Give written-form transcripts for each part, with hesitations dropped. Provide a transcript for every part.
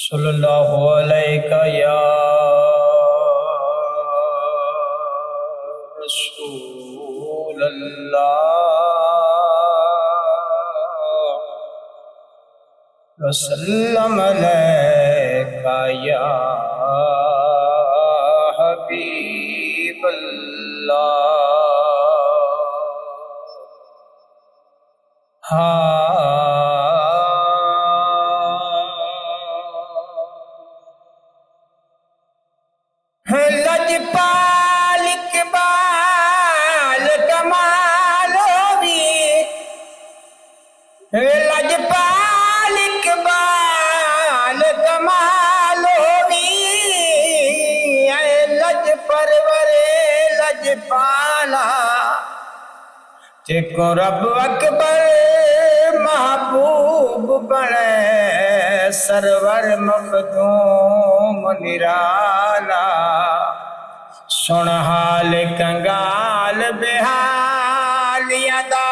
सल्लल्लाहु अलैका या रसूल अल्लाह वसल्लम अलैका या हबीब अल्लाह। लजपाल इकबाल कमाल भी, लजपाल इकबाल कमाल भी, लज परवरे लजपाला जेको रब अकबर महबूब बणे सरवर मखदूम निराला। सुन हाल कंगाल बेहाल यदा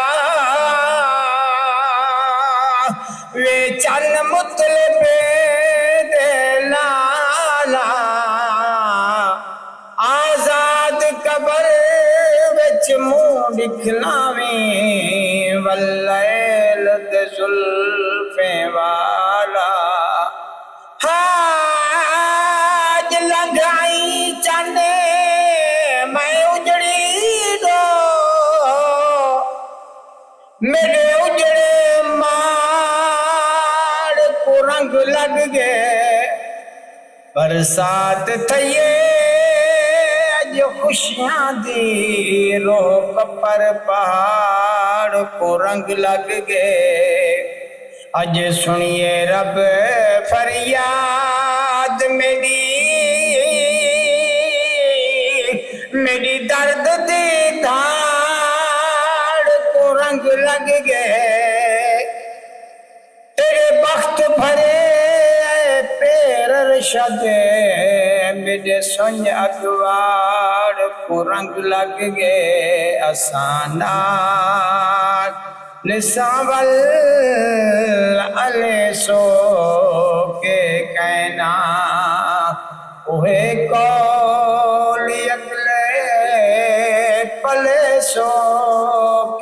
वे चल मुतले पे दे लाला। आजाद कबर विच मुंह दिखलावे वल्लैल दे जुल्फे वाला। हाज लंघाई चंदे मैं उजड़ी दो, मेरे उजड़े माड़ को रंग लग गए। बरसात थये अज खुशियां दी रोक पर पहाड़ को रंग लग गए। अज सुनिए रब फरियाद मेरी दर्द दी धाड़ को रंग लग गए। तेरे बख्त भरे पैर अरशद मेरे सुन अखबार को रंग लग गए। असाना निसावल अले सो के कहना उहे कौल अगले पले सो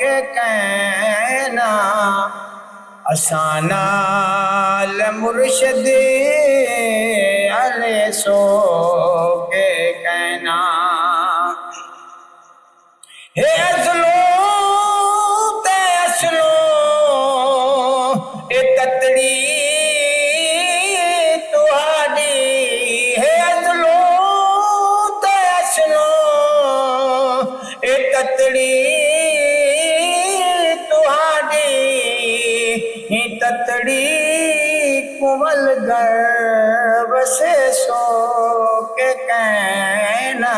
के कहना। असाना मुर्शद अले सो के कहना। हे असलो ते असलो ए ततड़ी तुहाडी। हे असलो ते असलो ए ततड़ी तुहाडी। ततड़ी कुमल गर्व से सो के कहना।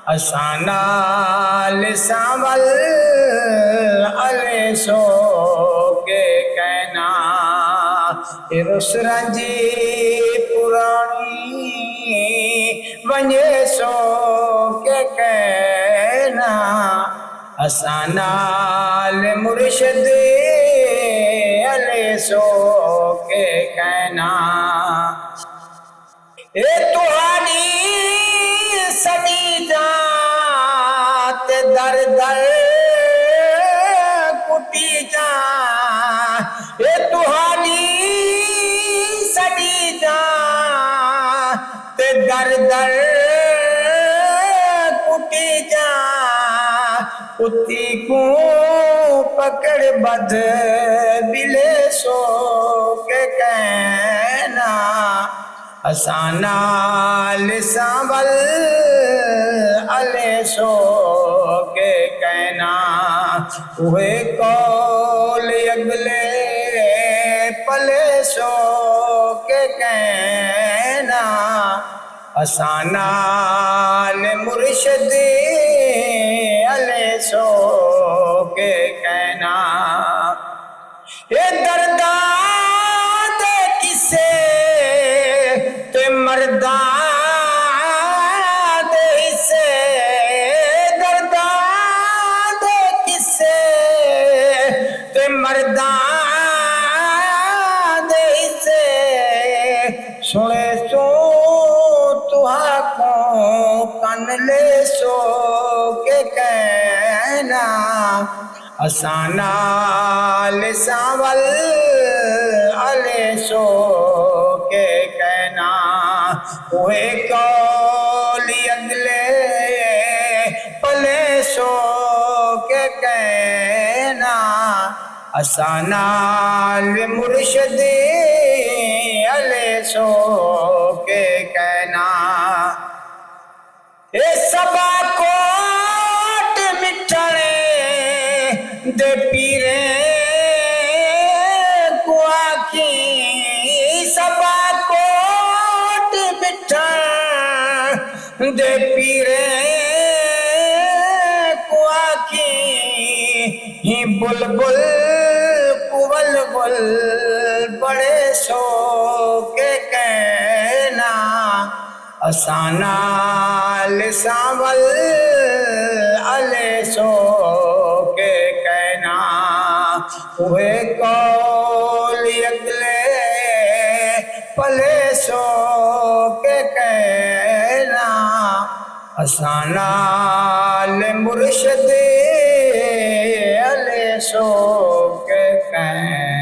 असाना लिसावल अले सो के कहना। रुस रंजी पुरानी वंजे सो के कहना। असाना मुर्शद अले सो के कहना। ए तुहानी सदी जात दर दर कुटी जा। ए तुहानी सदी जात दर दर कुटी जा। कुत्ती को पकड़ बद बिले सो के कहना। असाना लिसावल अले सो के कहना। उहे कौल अगले पले सो के कहना। असाना मुर्शद अले सो के कहना। ये दर्दा दे किसे ते मर्दा दे हिस्से। दर्दा दे किसे ते मर्दा दे हिस्से। असानाल सावल अले सो के कहना उहे कौली अगले पले सो के कहना असानाल मुर्शदे अले सो के कहना ए सबा कोट मिठड़े दे पीरे को आखी सबा कोट मिठड़ दे पीरे को आखी ही बुलबुल कुवल बुल बड़े सो के कहना असानाल सावल अले सो के कहना उहे कौली अगले पले सो के कहना असानाल मुर्शदे अले सो के कहना।